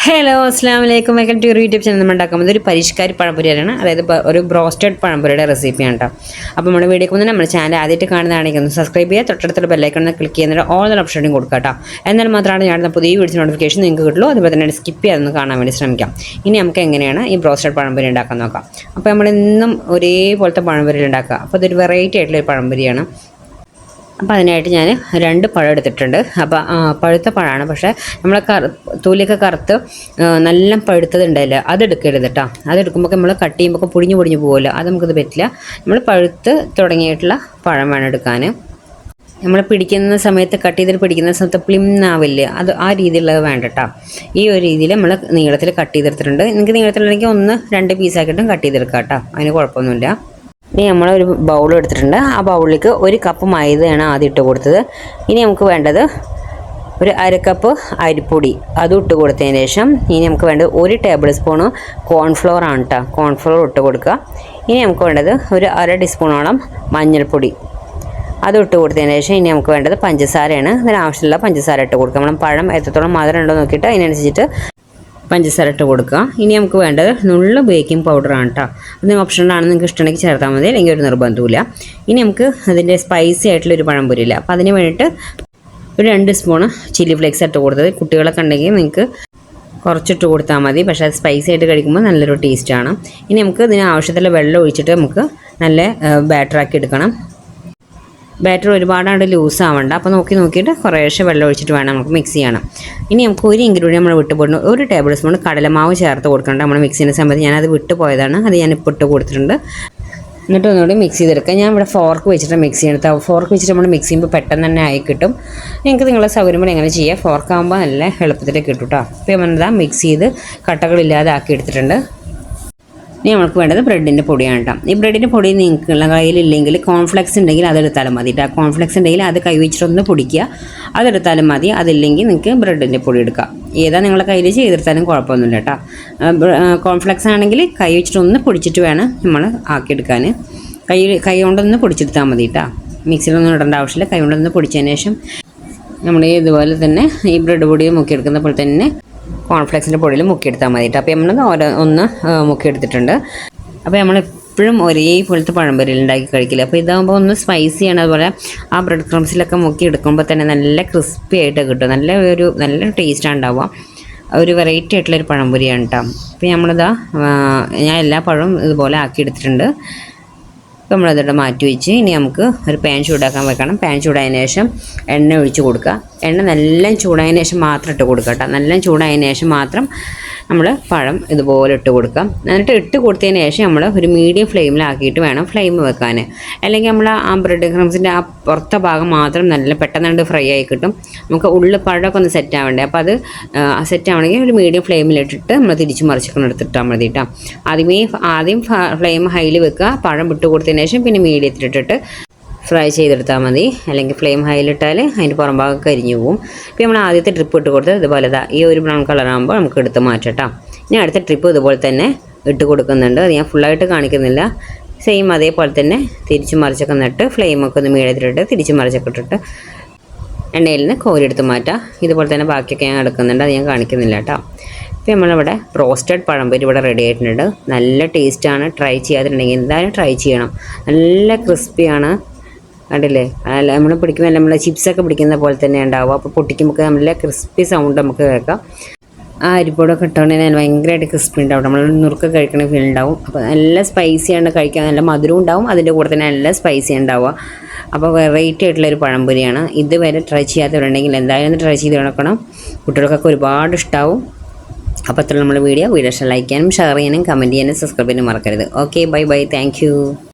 Hello അസ്സാം വലൈക്കും. Welcome to YouTube channel. നമ്മൾ ഉണ്ടാക്കുന്നത് ഒരു പരിഷ്കാരി പഴംപൊരിയാണ്, അതായത് ഒരു ബ്രോസ്റ്റഡ് പഴംപൊരിയുടെ റെസിപ്പിയാണ് കേട്ടോ. അപ്പോൾ നമ്മുടെ വീഡിയോക്ക് മുന്നേ നമ്മുടെ ചാനൽ ആദ്യമായിട്ട് കാണുന്നതാണെങ്കിൽ ഒന്ന് സബ്സ്ക്രൈബ് ചെയ്യുക, തൊട്ടടുത്തുള്ള ബെല്ലൈക്കൺ ക്ലിക്ക് ചെയ്യുന്നത് ഓൾ ഓപ്ഷനും കൊടുക്കുക കേട്ടോ. എന്നാൽ മാത്രമാണ് ഞാൻ പുതിയ വീഡിയോ നോട്ടിഫിക്കേഷൻ നിങ്ങൾക്ക് കിട്ടുള്ളൂ. അതുപോലെ തന്നെ സ്കിപ്പ് ചെയ്യാതൊന്ന് കാണാൻ വേണ്ടി ശ്രമിക്കാം. ഇനി നമുക്ക് എങ്ങനെയാണ് ഈ ബ്രോസ്റ്റഡ് പഴംപൊരി ഉണ്ടാക്കാൻ നോക്കാം. അപ്പോൾ നമ്മളിന്നും ഒരേപോലത്തെ പഴംപൊരി ഉണ്ടാക്കുക. അപ്പോൾ ഇതൊരു വെറൈറ്റി ആയിട്ടുള്ളൊരു പഴംപൊരിയാണ്. അപ്പോൾ അതിനായിട്ട് ഞാൻ 2 പഴം എടുത്തിട്ടുണ്ട്. അപ്പോൾ പഴുത്ത പഴമാണ്, പക്ഷേ നമ്മളെ തൊലിയൊക്കെ കറുത്ത് നല്ല പഴുത്തതുണ്ടല്ലോ, അതെടുക്കരുത് കേട്ടോ. അതെടുക്കുമ്പോൾ നമ്മൾ കട്ട് ചെയ്യുമ്പോൾ പൊടിഞ്ഞു പോകുമല്ലോ, അത് നമുക്കിത് പറ്റില്ല. നമ്മൾ പഴുത്ത് തുടങ്ങിയിട്ടുള്ള പഴം വേണം എടുക്കാൻ. നമ്മൾ പിടിക്കുന്ന സമയത്ത് കട്ട് ചെയ്തിട്ട് പിടിക്കുന്ന സമയത്ത് പ്ലിംനാവില്ലേ, അത് ആ രീതിയിലുള്ളത് വേണ്ട കേട്ടോ. ഈ ഒരു രീതിയിൽ നമ്മൾ നീളത്തിൽ കട്ട് ചെയ്തെടുത്തിട്ടുണ്ട്. നിങ്ങൾക്ക് നീളത്തിലുണ്ടെങ്കിൽ 1-2 പീസാക്കിയിട്ടും കട്ട് ചെയ്തെടുക്കാം കേട്ടോ, അതിന് കുഴപ്പമൊന്നുമില്ല. ഇനി നമ്മളൊരു ബൗൾ എടുത്തിട്ടുണ്ട്. ആ ബൗളിലേക്ക് 1 കപ്പ് മൈദയാണ് ആദ്യം ഇട്ട് കൊടുത്തത്. ഇനി നമുക്ക് വേണ്ടത് ഒരു 1/2 കപ്പ് അരിപ്പൊടി, അതും ഇട്ട് കൊടുത്തതിന് ശേഷം ഇനി നമുക്ക് വേണ്ടത് 1 ടേബിൾ സ്പൂണ് കോൺഫ്ലോർ ആണ് കേട്ടോ. കോൺഫ്ലോർ ഇട്ട് കൊടുക്കുക. ഇനി നമുക്ക് വേണ്ടത് ഒരു 1/2 ടീസ്പൂണോളം മഞ്ഞൾപ്പൊടി, അതും ഇട്ട് കൊടുത്തതിന് ശേഷം ഇനി നമുക്ക് വേണ്ടത് പഞ്ചസാരയാണ്. അതിനാവശ്യമുള്ള പഞ്ചസാര ഇട്ട് കൊടുക്കുക. നമ്മൾ പഴം എത്രത്തോളം മധുരം ഉണ്ടോ നോക്കിയിട്ട് അതിനനുസരിച്ചിട്ട് പഞ്ചസാര ഇട്ട് കൊടുക്കുക. ഇനി നമുക്ക് വേണ്ടത് നുള്ള ബേക്കിംഗ് പൗഡറാണ് കേട്ടോ. അത് ഓപ്ഷനിലാണ്, നിങ്ങൾക്ക് ഇഷ്ടമുണ്ടെങ്കിൽ ചേർത്താൽ മതി, അല്ലെങ്കിൽ ഒരു നിർബന്ധമില്ല. ഇനി നമുക്ക് അതിൻ്റെ സ്പൈസി ആയിട്ടുള്ളൊരു പഴംപൊരിയില്ല, അപ്പോൾ അതിന് വേണ്ടിയിട്ട് ഒരു 2 സ്പൂണ് ചില്ലി ഫ്ലേക്സ് ഇട്ട് കൊടുത്തത്. കുട്ടികളൊക്കെ ഉണ്ടെങ്കിൽ നിങ്ങൾക്ക് കുറച്ചിട്ട് കൊടുത്താൽ മതി, പക്ഷേ അത് സ്പൈസി ആയിട്ട് കഴിക്കുമ്പോൾ നല്ലൊരു ടേസ്റ്റാണ്. ഇനി നമുക്ക് ഇതിന് ആവശ്യത്തിലുള്ള വെള്ളം ഒഴിച്ചിട്ട് നമുക്ക് നല്ല ബാറ്ററാക്കി എടുക്കണം. ബാറ്റർ ഒരുപാടാണ്ട് ലൂസ് ആവണ്ട, അപ്പോൾ നോക്കിയിട്ട് കുറേശ്ശെ വെള്ളം ഒഴിച്ചിട്ട് വേണം നമുക്ക് മിക്സ് ചെയ്യണം. ഇനി നമുക്ക് ഒരു ഇൻഗ്രീഡിയൻറ്റ് നമ്മൾ വിട്ടുപോയിട്ട് 1 ടേബിൾ സ്പൂൺ കടലമാവ് ചേർത്ത് കൊടുക്കേണ്ട. നമ്മൾ മിക്സ് ചെയ്യുന്ന സമയത്ത് ഞാനത് വിട്ടുപോയതാണ്, അത് ഞാൻ ഇപ്പോൾ ഇട്ട് കൊടുത്തിട്ടുണ്ട്. എന്നിട്ട് ഒന്നുകൂടി മിക്സ് ചെയ്തെടുക്കുക. ഞാൻ ഇവിടെ ഫോർക്ക് വെച്ചിട്ട് മിക്സ് ചെയ്യണം. ഫോർക്ക് വെച്ചിട്ട് നമ്മൾ മിക്സ് ചെയ്യുമ്പോൾ പെട്ടെന്ന് തന്നെ ആയി കിട്ടും. നിങ്ങൾക്ക് നിങ്ങളെ സൗകര്യം പോലെ എങ്ങനെ ചെയ്യുക, ഫോർക്ക് ആകുമ്പോൾ നല്ല എളുപ്പത്തിൽ കിട്ടും കേട്ടോ. അപ്പോൾ നമ്മളെന്താ മിക്സ് ചെയ്ത് കട്ടകളില്ലാതെ ആക്കി എടുത്തിട്ടുണ്ട്. ഇനി നമുക്ക് വേണ്ടത് ബ്രെഡിൻ്റെ പൊടിയാണ് കേട്ടോ. ഈ ബ്രെഡിൻ്റെ പൊടി നിങ്ങൾക്കുള്ള കയ്യിലില്ലെങ്കിൽ കോൺഫ്ലെക്സ് ഉണ്ടെങ്കിൽ അതെടുത്താലും മതി കേട്ടോ. കോൺഫ്ലെക്സ് ഉണ്ടെങ്കിൽ അത് കൈ വെച്ചിട്ടൊന്ന് പൊടിക്കുക, അതെടുത്താലും മതി. അതില്ലെങ്കിൽ നിങ്ങൾക്ക് ബ്രെഡിൻ്റെ പൊടി എടുക്കാം. ഏതാ നിങ്ങളുടെ കയ്യിൽ ചെയ്തെടുത്താലും കുഴപ്പമൊന്നുമില്ല കേട്ടോ. കോൺഫ്ലെക്സ് ആണെങ്കിൽ കൈ വെച്ചിട്ടൊന്ന് പൊടിച്ചിട്ട് വേണം നമ്മൾ ആക്കിയെടുക്കാൻ. കൈ കൊണ്ടൊന്ന് പൊടിച്ചെടുത്താൽ മതി കേട്ടോ. മിക്സിയിലൊന്നും ഇടേണ്ട ആവശ്യമില്ല. കൈ കൊണ്ടൊന്ന് പൊടിച്ചതിന് ശേഷം നമ്മൾ ഇതുപോലെ തന്നെ ഈ ബ്രെഡ് പൊടി മുക്കിയെടുക്കുന്ന പോലെ തന്നെ കോൺഫ്ലെക്സിൻ്റെ പൊടിയിൽ മുക്കിയെടുത്താൽ മതി കേട്ടോ. അപ്പോൾ നമ്മൾ ഒന്ന് മുക്കിയെടുത്തിട്ടുണ്ട്. അപ്പോൾ നമ്മളെപ്പോഴും ഒരേപോലത്തെ പഴംപൊരി ഉണ്ടാക്കി കഴിക്കില്ല. അപ്പോൾ ഇതാകുമ്പോൾ ഒന്ന് സ്പൈസിയാണ്. അതുപോലെ ആ ബ്രെഡ് ക്രംസിലൊക്കെ മുക്കിയെടുക്കുമ്പോൾ തന്നെ നല്ല ക്രിസ്പി ആയിട്ട് കിട്ടും. നല്ല ടേസ്റ്റാണ് ഉണ്ടാവുക. ഒരു വെറൈറ്റി ആയിട്ടുള്ളൊരു പഴംപൊരിയാണ് കേട്ടോ. അപ്പോൾ ഞാൻ എല്ലാ പഴവും ഇതുപോലെ ആക്കിയെടുത്തിട്ടുണ്ട്. അപ്പോൾ നമ്മളതിവിടെ മാറ്റി വെച്ച് ഇനി നമുക്ക് ഒരു പാൻ ചൂടാക്കാൻ വെക്കണം. പാൻ ചൂടായതിനു ശേഷം എണ്ണ ഒഴിച്ച് കൊടുക്കുക. എണ്ണ നല്ല ചൂടായതിനു ശേഷം മാത്രം ഇട്ട് കൊടുക്കുക കേട്ടോ. നല്ല ചൂടായതിനു ശേഷം മാത്രം നമ്മൾ പഴം ഇതുപോലെ ഇട്ട് കൊടുക്കാം. എന്നിട്ട് ഇട്ട് കൊടുത്തതിന് ശേഷം നമ്മൾ ഒരു മീഡിയം ഫ്ലെയിമിലാക്കിയിട്ട് വേണം ഫ്ലെയിം വെക്കാൻ. അല്ലെങ്കിൽ നമ്മൾ ആ ബ്രെഡ് ക്രംസിൻ്റെ ആ പുറത്തെ ഭാഗം മാത്രം നല്ല പെട്ടെന്ന് ഫ്രൈ ആയി കിട്ടും. നമുക്ക് ഉള്ളിൽ പഴമൊക്കെ ഒന്ന് സെറ്റ് ആവേണ്ടേ. അപ്പോൾ അത് സെറ്റ് ആവണമെങ്കിൽ ഒരു മീഡിയം ഫ്ലെയിമിലിട്ടിട്ട് നമ്മൾ തിരിച്ച് മറിച്ചിട്ട് എടുത്തിട്ടാൽ മതി കേട്ടോ. ആദ്യം ഫ്ലെയിം ഹൈയിൽ വെക്കുക. പഴം വിട്ട് കൊടുത്തതിന് ശേഷം പിന്നെ മീഡിയത്തിലിട്ടിട്ട് ഫ്രൈ ചെയ്തെടുത്താൽ മതി. അല്ലെങ്കിൽ ഫ്ലെയിം ഹൈയിലിട്ടാൽ അതിൻ്റെ പുറം ഭാഗം കരിഞ്ഞു പോകും. ഇപ്പോൾ നമ്മൾ ആദ്യത്തെ ട്രിപ്പ് ഇട്ട് കൊടുത്ത് ഇതുപോലെ ഈ ഒരു ബ്രൗൺ കളറാകുമ്പോൾ നമുക്ക് എടുത്ത് മാറ്റാം. ഇനി അടുത്ത ട്രിപ്പ് ഇതുപോലെ തന്നെ ഇട്ട് കൊടുക്കുന്നുണ്ട്. അത് ഞാൻ ഫുള്ളായിട്ട് കാണിക്കുന്നില്ല. സെയിം അതേപോലെ തന്നെ തിരിച്ച് മറിച്ചൊക്കെ നട്ട് ഫ്ലെയിമൊക്കെ ഒന്ന് മീഡിയത്തിലിട്ട് തിരിച്ച് മറിച്ചൊക്കെ ഇട്ടിട്ട് എണ്ണയിൽ നിന്ന് കോരിയെടുത്ത് മാറ്റാം. ഇതുപോലെ തന്നെ ബാക്കിയൊക്കെ ഞാൻ എടുക്കുന്നുണ്ട്, അത് ഞാൻ കാണിക്കുന്നില്ല കേട്ടോ. ഇപ്പോൾ നമ്മളിവിടെ റോസ്റ്റഡ് പഴംപൊരി ഇവിടെ റെഡി ആയിട്ടുണ്ട്. നല്ല ടേസ്റ്റാണ്. ട്രൈ ചെയ്യാതിട്ടുണ്ടെങ്കിൽ എന്തായാലും ട്രൈ ചെയ്യണം. നല്ല ക്രിസ്പിയാണ്, കണ്ടില്ലേ? നമ്മൾ പിടിക്കുമ്പോൾ നമ്മൾ ചിപ്സൊക്കെ പിടിക്കുന്ന പോലെ തന്നെ ഉണ്ടാവും. അപ്പോൾ പൊട്ടിക്കുമ്പോൾ നല്ല ക്രിസ്പി സൗണ്ട് നമുക്ക് കേൾക്കാം. ആ അരിപ്പൊടിയൊക്കെ ഇട്ടുകൊണ്ടെങ്കിൽ ഭയങ്കരമായിട്ട് ക്രിസ്പി ഉണ്ടാവും. നമ്മൾ നുറുക്ക് കഴിക്കണ ഫീൽ ഉണ്ടാവും. അപ്പോൾ നല്ല സ്പൈസിയാണ് കഴിക്കാൻ, നല്ല മധുരം ഉണ്ടാവും. അതിൻ്റെ കൂടെ തന്നെ നല്ല സ്പൈസി ഉണ്ടാവുക. അപ്പോൾ വെറൈറ്റി ആയിട്ടുള്ളൊരു പഴംപൊരിയാണ്. ഇതുവരെ ട്രൈ ചെയ്യാത്തവരുണ്ടെങ്കിൽ എന്തായാലും ട്രൈ ചെയ്ത് നോക്കണം. കുട്ടികൾക്കൊക്കെ ഒരുപാട് ഇഷ്ടമാവും. അപ്പോൾ അത്ര നമ്മുടെ വീഡിയോ ലൈക്ക് ചെയ്യാനും ഷെയർ ചെയ്യാനും കമൻറ്റ് ചെയ്യാനും സബ്സ്ക്രൈബ് ചെയ്യാനും മറക്കരുത്. Okay, bye bye, thank you.